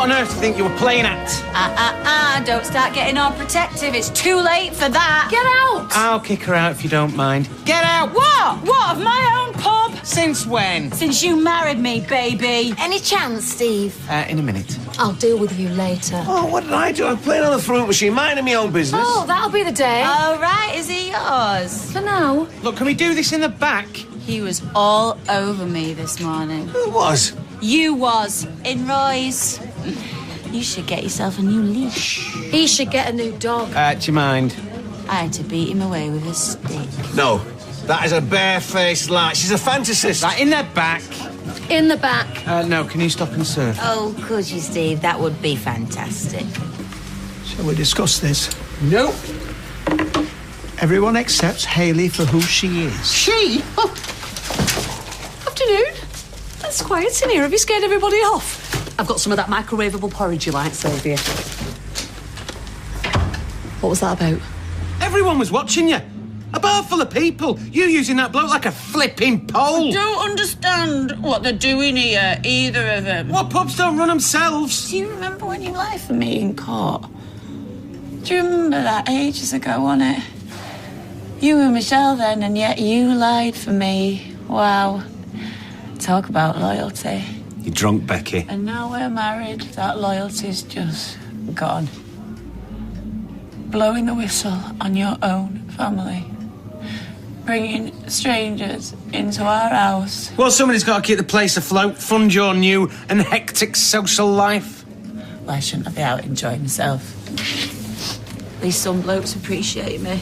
What on earth do you think you were playing at? Don't start getting all protective. It's too late for that. Get out! I'll kick her out if you don't mind. Get out! What? What, of my own pub? Since when? Since you married me, baby. Any chance, Steve? In a minute. I'll deal with you later. Oh, what did I do? I'm playing on the fruit machine, minding my own business. Oh, that'll be the day. Oh, right, is he yours? For now. Look, can we do this in the back? He was all over me this morning. Who was? You was, in Roy's. You should get yourself a new leash. He should get a new dog. Do you mind? I had to beat him away with a stick. No, that is a barefaced lie. She's a fantasist. Right, in the back. In the back. No, can you stop and serve? Oh, could you, Steve? That would be fantastic. Shall we discuss this? Nope. Everyone accepts Hayley for who she is. She? Oh. Afternoon. That's quiet in here. Have you scared everybody off? I've got some of that microwavable porridge you like, Sylvia. What was that about? Everyone was watching you. A bar full of people. You using that bloke like a flipping pole. I don't understand what they're doing here, either of them. What pubs don't run themselves? Do you remember when you lied for me in court? Do you remember that ages ago, wasn't it? You were Michelle then, and yet you lied for me. Wow. Talk about loyalty. You're drunk, Becky. And now we're married, that loyalty's just gone. Blowing the whistle on your own family. Bringing strangers into our house. Well, somebody's got to keep the place afloat, fund your new and hectic social life. Well, I shouldn't be out enjoying myself. At least some blokes appreciate me.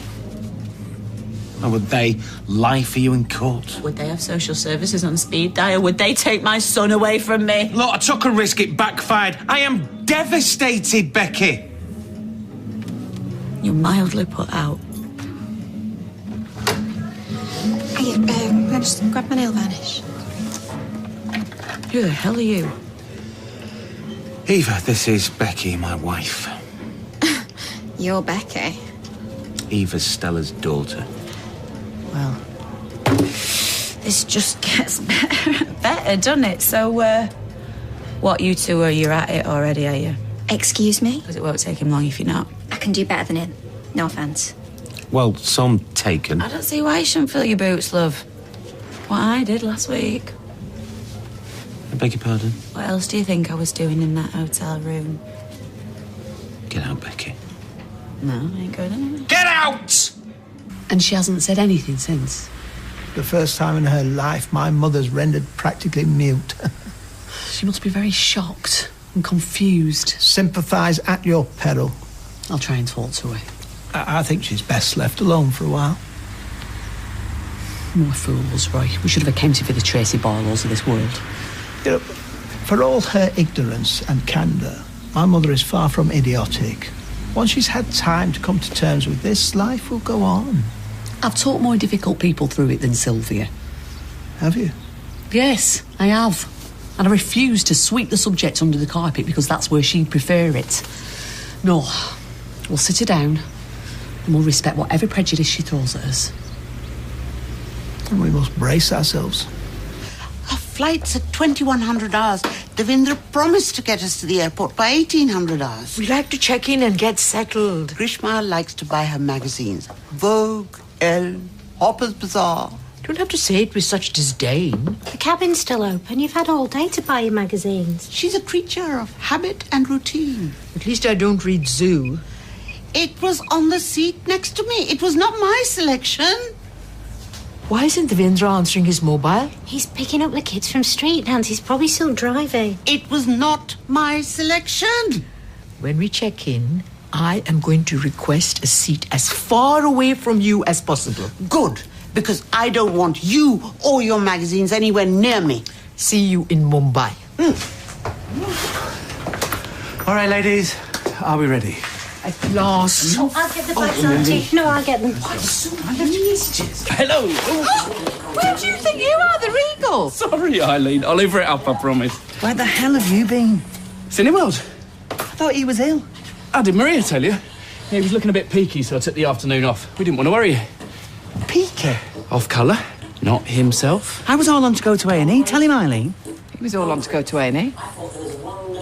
Or would they lie for you in court? Would they have social services on speed dial? Would they take my son away from me? Look, I took a risk, it backfired. I am devastated, Becky. You're mildly put out. Can I just grab my nail varnish? Who the hell are you? Eva, this is Becky, my wife. You're Becky. Eva's Stella's daughter. Well, this just gets better and better, doesn't it? So, what, you two you're at it already, are you? Excuse me? Because it won't take him long if you're not. I can do better than him. No offence. Well, some taken. I don't see why you shouldn't fill your boots, love. What I did last week. I beg your pardon? What else do you think I was doing in that hotel room? Get out, Becky. No, I ain't going anywhere. Get out! And she hasn't said anything since? The first time in her life, my mother's rendered practically mute. She must be very shocked and confused. Sympathise at your peril. I'll try and talk to her. I think she's best left alone for a while. More fools, Roy. We should have accounted for the Tracy Barlows of this world. You know, for all her ignorance and candour, my mother is far from idiotic. Once she's had time to come to terms with this, life will go on. I've taught more difficult people through it than Sylvia. Have you? Yes, I have. And I refuse to sweep the subject under the carpet because that's where she'd prefer it. No, we'll sit her down and we'll respect whatever prejudice she throws at us. And we must brace ourselves. Our flight's at 2100 hours. Devendra promised to get us to the airport by 1800 hours. We like to check in and get settled. Grishma likes to buy her magazines. Vogue, Elle, Harper's Bazaar. Don't have to say it with such disdain. The cabin's still open. You've had all day to buy your magazines. She's a creature of habit and routine. At least I don't read Zoo. It was on the seat next to me. It was not my selection. Why isn't Devendra answering his mobile? He's picking up the kids from street dance. He's probably still driving. It was not my selection. When we check in, I am going to request a seat as far away from you as possible. Good, because I don't want you or your magazines anywhere near me. See you in Mumbai. All right, ladies, are we ready? At last. Oh, I'll get the bags, Auntie. No, I'll get them. Hello. Where do you think you are, the Regal? Sorry, Eileen. I'll lever it up, I promise. Where the hell have you been? Cineworld. I thought he was ill. How did Maria tell you? Yeah, he was looking a bit peaky, so I took the afternoon off. We didn't want to worry you. Peaky? Off colour, not himself. I was all on to go to A&E. Tell him, Eileen. He was all on to go to A&E.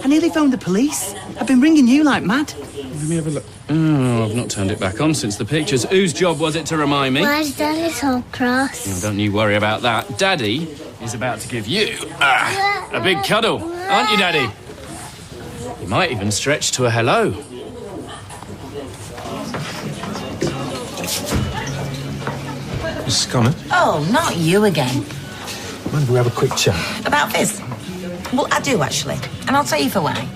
I nearly phoned the police. I've been ringing you like mad. Let me have a look. Oh, I've not turned it back on since the pictures. Whose job was it to remind me? Why's Daddy so cross? Oh, don't you worry about that. Daddy is about to give you a big cuddle, aren't you, Daddy? You might even stretch to a hello. Mrs. Connor, Oh, not you again. mind if we have a quick chat? About Fizz? Well, I do, actually. And I'll tell you for why.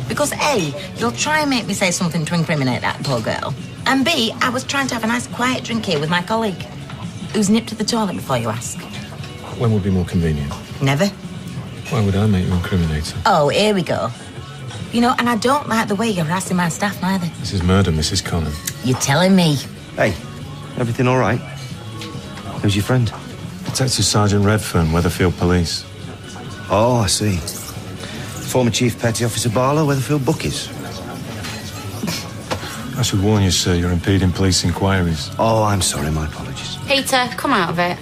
Because A, you'll try and make me say something to incriminate that poor girl. And B, I was trying to have a nice quiet drink here with my colleague, who's nipped to the toilet before you ask. When would be more convenient? Never. Why would I make you incriminator? Oh, here we go. You know, and I don't like the way you're harassing my staff, neither. This is murder, Mrs. Connor. You're telling me. Hey, everything all right? Who's your friend? Detective Sergeant Redfern, Weatherfield Police. Oh, I see. Former Chief Petty Officer Barlow, Weatherfield Bookies. I should warn you, sir, you're impeding police inquiries. Oh, I'm sorry, my apologies. Peter, come out of it.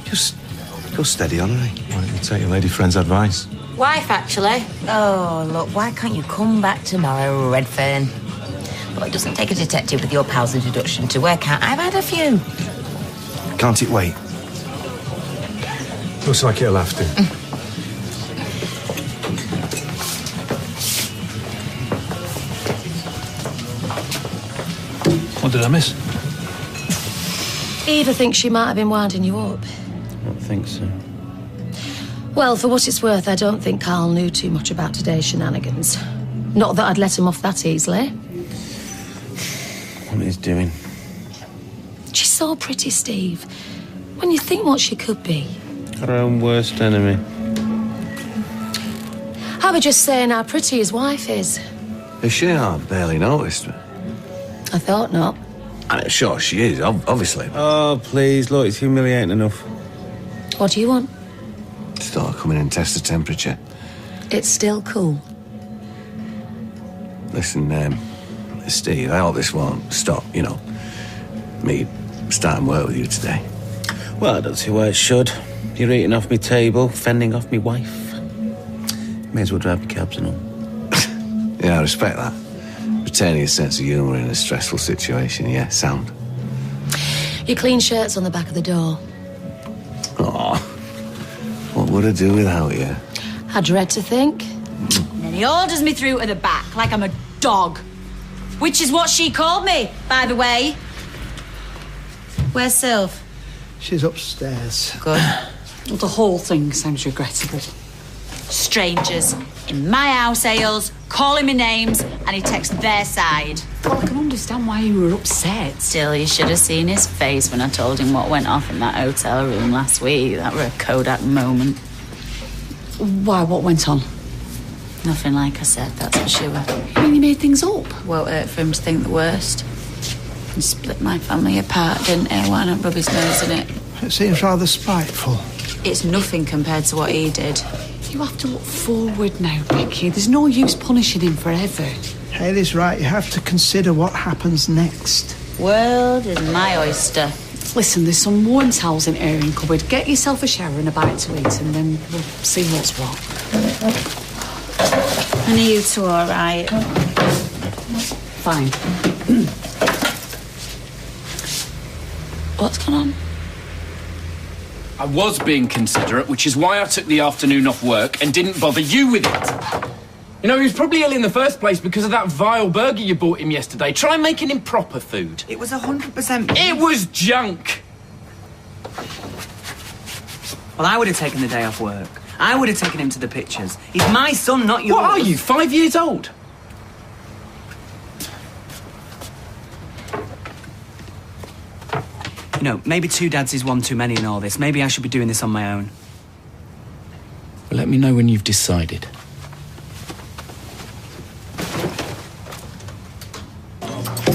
Just go steady on, eh? Why don't you take your lady friend's advice? Wife, actually. Oh, look, why can't you come back tomorrow, Redfern? Well, it doesn't take a detective with your powers of deduction to work out. I've had a few. Can't it wait? Looks like it'll have to. What did I miss? Eva thinks she might have been winding you up. I don't think so. Well, for what it's worth, I don't think Carl knew too much about today's shenanigans. Not that I'd let him off that easily. What he's doing? She's so pretty, Steve. When you think what she could be. Her own worst enemy. I was just saying how pretty his wife is. Is she? I barely noticed her. I thought not. I'm sure she is, obviously. Oh, please, look, it's humiliating enough. What do you want? Just thought I'd come in and test the temperature. It's still cool. Listen, Steve, I hope this won't stop, you know, me starting work with you today. Well, I don't see why it should. You're eating off my table, fending off my wife. May as well drive your cabs and all. Yeah, I respect that. Retaining a sense of humour in a stressful situation, yeah, sound. Your clean shirt's on the back of the door. Aw, what would I do without you? I dread to think. And then he orders me through to the back like I'm a dog. Which is what she called me, by the way. Where's Sylv? She's upstairs. Good. Well, the whole thing sounds regrettable. Strangers in my house, Ailes, calling me names, and he takes their side. Well, I can understand why you were upset. Still, you should have seen his face when I told him what went off in that hotel room last week. That were a Kodak moment. Why, what went on? Nothing like I said, that's for sure. I mean, you made things up. Won't hurt for him to think the worst. He split my family apart, didn't he? Why not rub his nose in it? It seems rather spiteful. It's nothing compared to what he did. You have to look forward now, Becky. There's no use punishing him forever. Haley's right. You have to consider what happens next. World is my oyster. Listen, there's some warm towels in airing cupboard. Get yourself a shower and a bite to eat, and then we'll see what's what. And are you two all right? Fine. What's going on? I was being considerate, which is why I took the afternoon off work and didn't bother you with it. You know, he was probably ill in the first place because of that vile burger you bought him yesterday. Try making him proper food. It was 100%... It was junk! Well, I would have taken the day off work. I would have taken him to the pictures. He's my son, not yours. What are you, 5 years old? You know, maybe two dads is one too many in all this. Maybe I should be doing this on my own. Well, let me know when you've decided.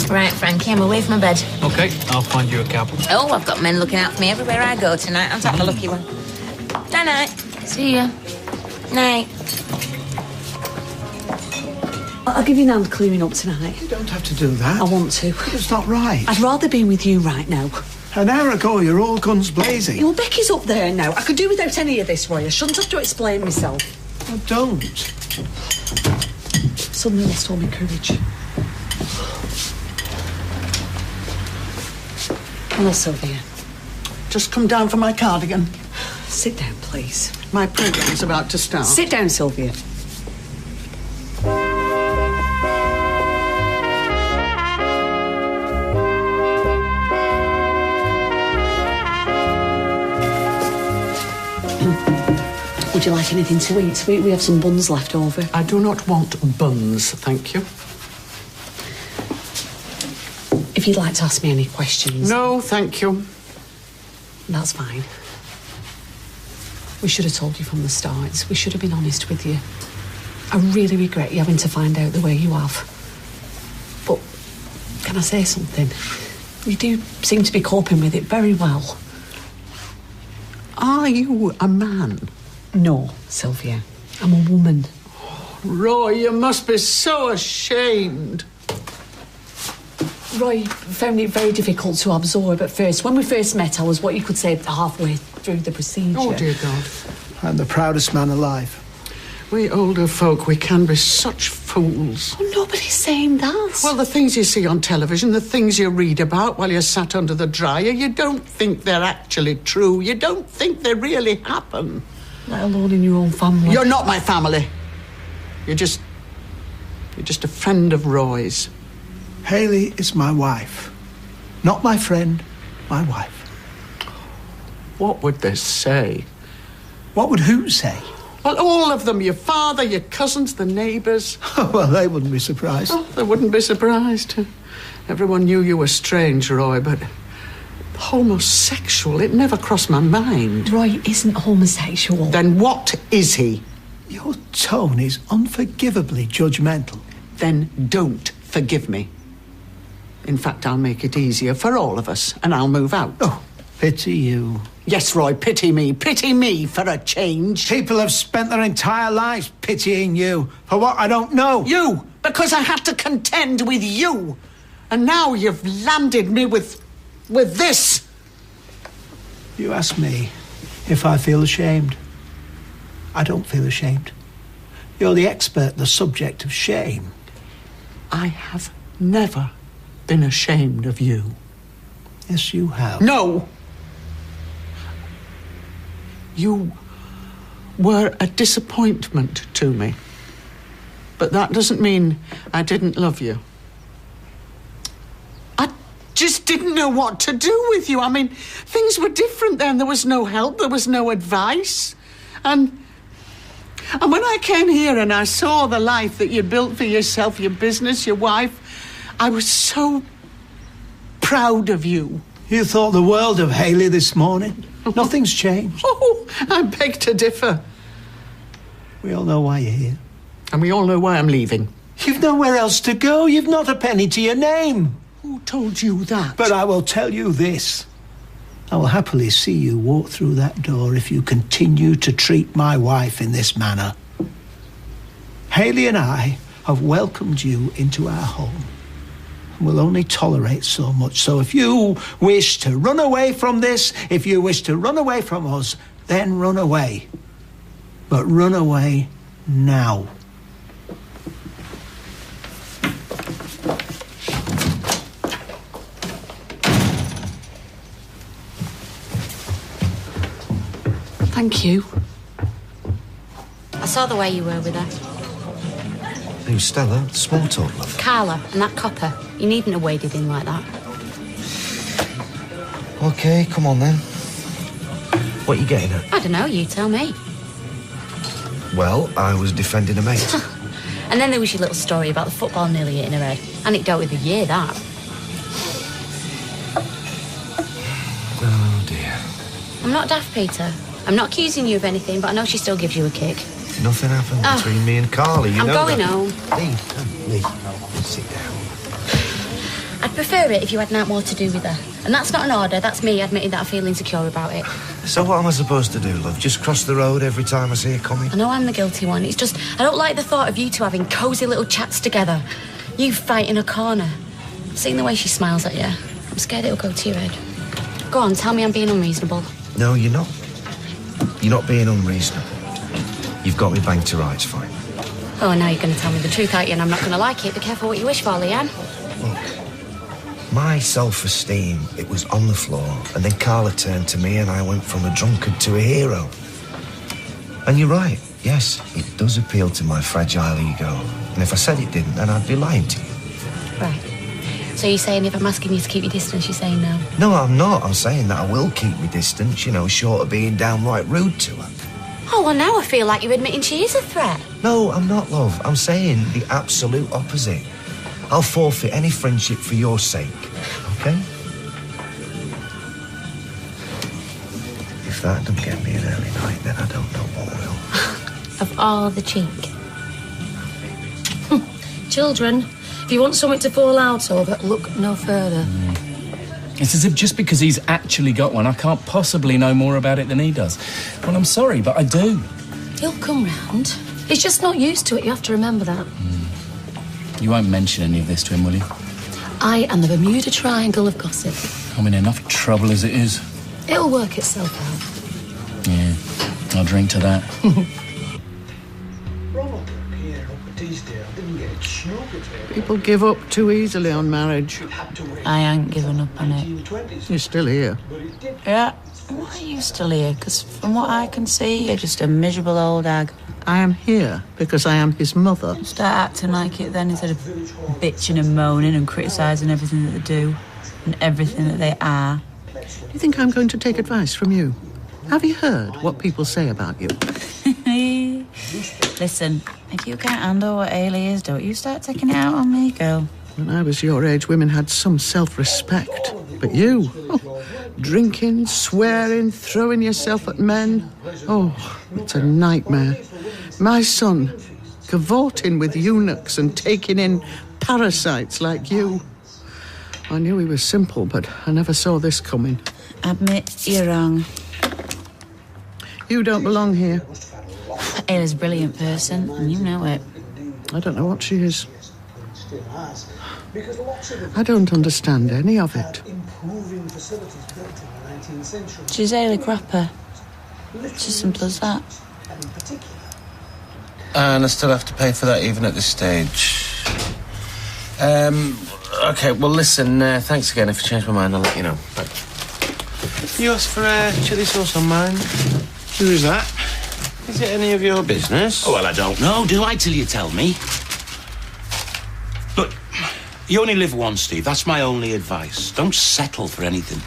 Right, Frankie, I'm away from my bed. OK, I'll find you a cab. Oh, I've got men looking out for me everywhere I go tonight. I'm not the lucky one. Night-night. See ya. Night. I'll give you an hand clearing up tonight. You don't have to do that. I want to. It's not right. I'd rather be with you right now. An hour ago, you're all guns blazing. Well, Becky's up there now. I could do without any of this, Roy. I shouldn't have to explain myself. Oh, don't. Suddenly lost all my courage. Hello, Sylvia. Just come down for my cardigan. Sit down, please. My programme's about to start. Sit down, Sylvia. Would you like anything to eat? We have some buns left over. I do not want buns, thank you. If you'd like to ask me any questions... No, thank you. That's fine. We should have told you from the start. We should have been honest with you. I really regret you having to find out the way you have. But can I say something? You do seem to be coping with it very well. Are you a man? No, Sylvia. I'm a woman. Oh, Roy, you must be so ashamed. Roy found it very difficult to absorb at first. When we first met, I was what you could say halfway through the procedure. Oh, dear God. I'm the proudest man alive. We older folk, we can be such fools. Oh, nobody's saying that. Well, the things you see on television, the things you read about while you're sat under the dryer, you don't think they're actually true. You don't think they really happen. Let alone in your own family. You're not my family. You're just a friend of Roy's. Hayley is my wife. Not my friend, my wife. What would they say? What would who say? Well, all of them. Your father, your cousins, the neighbours. Well, they wouldn't be surprised. Oh, they wouldn't be surprised. Everyone knew you were strange, Roy, but homosexual, it never crossed my mind. Roy isn't homosexual. Then what is he? Your tone is unforgivably judgmental. Then don't forgive me. In fact, I'll make it easier for all of us, and I'll move out. Oh, pity you. Yes, Roy, pity me. Pity me for a change. People have spent their entire lives pitying you. For what? I don't know. You! Because I had to contend with you. And now you've landed me with this. You ask me if I feel ashamed. I don't feel ashamed. You're the expert, the subject of shame. I have never been ashamed of you. Yes, you have. No! You were a disappointment to me. But that doesn't mean I didn't love you. I just didn't know what to do with you. I mean, things were different then. There was no help, there was no advice. And when I came here and I saw the life that you built for yourself, your business, your wife, I was so proud of you. You thought the world of Hayley this morning. Nothing's changed. Oh, I beg to differ. We all know why you're here. And we all know why I'm leaving. You've nowhere else to go. You've not a penny to your name. Who told you that? But I will tell you this. I will happily see you walk through that door if you continue to treat my wife in this manner. Hayley and I have welcomed you into our home. We'll only tolerate so much. So if you wish to run away from this, if you wish to run away from us, then run away. But run away now. Thank you. I saw the way you were with her. Who's Stella? Small talk, love. Carla and that copper. You needn't have waded in like that. OK, come on then. What are you getting at? I don't know, you tell me. Well, I was defending a mate. And then there was your little story about the football nearly hitting her head. Anecdote of the year, that. Oh, dear. I'm not daft, Peter. I'm not accusing you of anything, but I know she still gives you a kick. Nothing happened between me and Carly, you I'm know going that. home. Lee, sit down. I'd prefer it if you had not more to do with her. And that's not an order, that's me admitting that I feel insecure about it. So what am I supposed to do, love? Just cross the road every time I see her coming? I know I'm the guilty one. It's just, I don't like the thought of you two having cosy little chats together. You fight in a corner. Seeing the way she smiles at you, I'm scared it'll go to your head. Go on, tell me I'm being unreasonable. No, you're not. You're not being unreasonable. You've got me banged to rights, fine. Oh, now you're going to tell me the truth, aren't you? And I'm not going to like it. Be careful what you wish for, Leanne. Look, my self-esteem, it was on the floor, and then Carla turned to me and I went from a drunkard to a hero. And you're right, yes, it does appeal to my fragile ego. And if I said it didn't, then I'd be lying to you. Right. So you're saying if I'm asking you to keep your distance, you're saying no? No, I'm not. I'm saying that I will keep my distance, you know, short of being downright rude to her. Oh, well, now I feel like you're admitting she is a threat. No, I'm not, love. I'm saying the absolute opposite. I'll forfeit any friendship for your sake, okay? If that don't get me an early night, then I don't know what will. Of all the cheek. Children, if you want something to fall out over, look no further. It's as if just because he's actually got one, I can't possibly know more about it than he does. Well, I'm sorry, but I do. He'll come round. He's just not used to it, you have to remember that. You won't mention any of this to him, will you? I am the Bermuda Triangle of gossip. I'm in enough trouble as it is. It'll work itself out. Yeah, I'll drink to that. People give up too easily on marriage. I ain't given up on it. You're still here. Yeah, why are you still here? Because from what I can see, you're just a miserable old hag. I am here because I am his mother. Start acting like it then instead of bitching and moaning and criticising everything that they do and everything that they are. Do you think I'm going to take advice from you? Have you heard what people say about you? Listen, if you can't handle what Ailey is, don't you start taking it out on me, girl. When I was your age, women had some self-respect. But you, drinking, swearing, throwing yourself at men. Oh, it's a nightmare. My son, cavorting with eunuchs and taking in parasites like you. I knew he was simple, but I never saw this coming. Admit you're wrong. You don't belong here. Ailey's a brilliant person, and you know it. I don't know what she is. I don't understand any of it. She's Ailey Cropper. It's as simple as that. And I still have to pay for that even at this stage. OK, well, listen, thanks again. If I change my mind, I'll let you know. Bye. You asked for chilli sauce on mine. Who is that? Is it any of your business? Oh, well, I don't know, do I, till you tell me? Look, you only live once, Steve. That's my only advice. Don't settle for anything.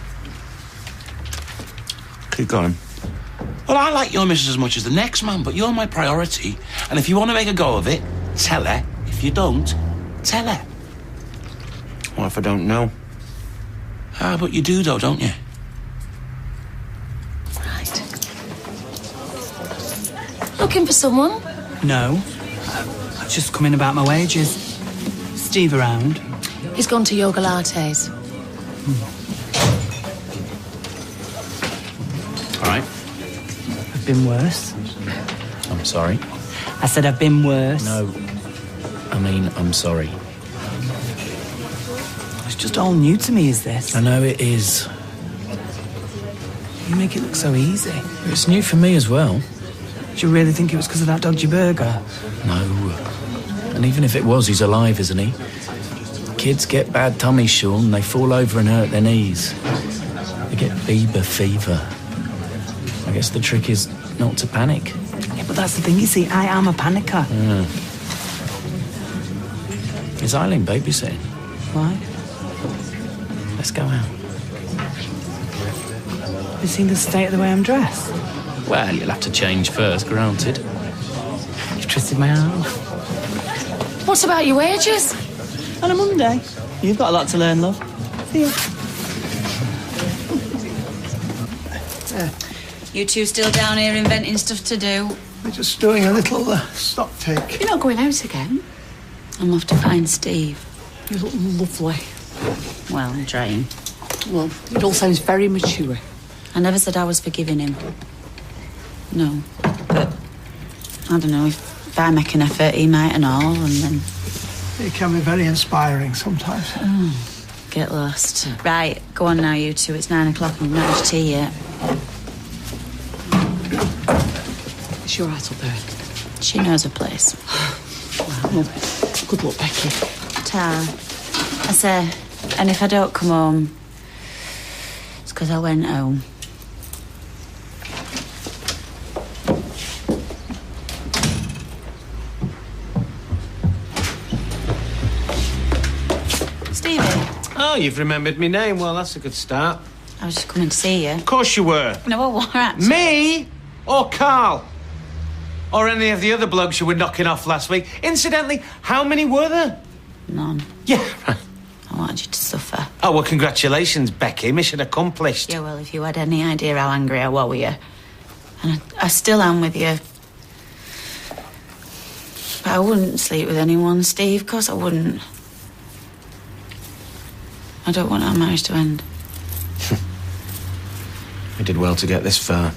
Keep going. Well, I like your missus as much as the next man, but you're my priority. And if you want to make a go of it, tell her. If you don't, tell her. What if I don't know? Ah, but you do, though, don't you? Looking for someone? No. I've just come in about my wages. Steve around? He's gone to yoga lattes. All right. I've been worse. I'm sorry. I said I've been worse. No. I mean, I'm sorry. It's just all new to me, is this? I know it is. You make it look so easy. It's new for me as well. Do you really think it was because of that dodgy burger? No. And even if it was, he's alive, isn't he? Kids get bad tummies, Sean. They fall over and hurt their knees. They get Bieber fever. I guess the trick is not to panic. Yeah, but that's the thing, you see. I am a panicker. Yeah. Is Eileen babysitting? Why? Let's go out. Have you seen the state of the way I'm dressed? Well, you'll have to change first, granted. You've twisted my arm. What about your wages? On a Monday. You've got a lot to learn, love. See you. You two still down here inventing stuff to do? We're just doing a little stock take. You're not going out again? I'm off to find Steve. You look lovely. Well, I'm trying. Well, it all sounds very mature. I never said I was forgiving him. No. But, I don't know, if I make an effort, he might and all, and then... It can be very inspiring sometimes. Oh, get lost. Right, go on now, you two. It's 9 o'clock and we've not had tea yet. It's your right up there. She knows her place. Well, good luck, Becky. Ta. I say, and if I don't come home, it's because I went home. Stevie. Oh, you've remembered my name. Well, that's a good start. I was just coming to see you. Of course you were. No, what actually? Me? Or Carl? Or any of the other blokes you were knocking off last week? Incidentally, how many were there? None. Yeah, right. I wanted you to suffer. Oh, well, congratulations, Becky. Mission accomplished. Yeah, well, if you had any idea how angry I was with you. And I still am with you. But I wouldn't sleep with anyone, Steve. Of course I wouldn't. I don't want our marriage to end. We did well to get this far.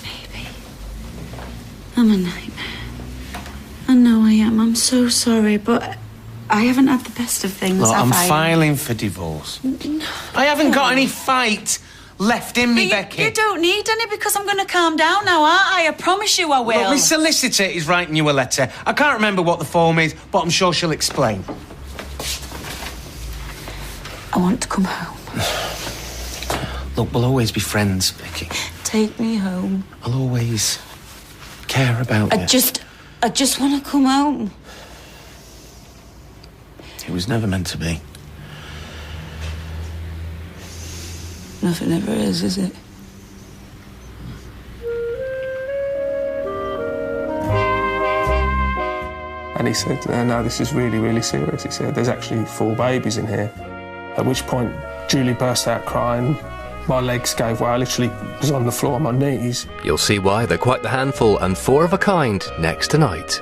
Baby. I'm a nightmare. I know I am. I'm so sorry, but I haven't had the best of things, Look, have I'm I? filing for divorce. I haven't got any fight left in me, Becky. You don't need any because I'm going to calm down now, aren't I? I promise you I will. Look, my solicitor is writing you a letter. I can't remember what the form is, but I'm sure she'll explain. I want to come home. Look, we'll always be friends, Becky. Take me home. I'll always care about you. I just want to come home. It was never meant to be. Nothing ever is it? And he said, no, this is really, really serious. He said, there's actually 4 babies in here. At which point, Julie burst out crying. My legs gave way. I literally was on the floor on my knees. You'll see why they're quite the handful and 4 of a kind next tonight.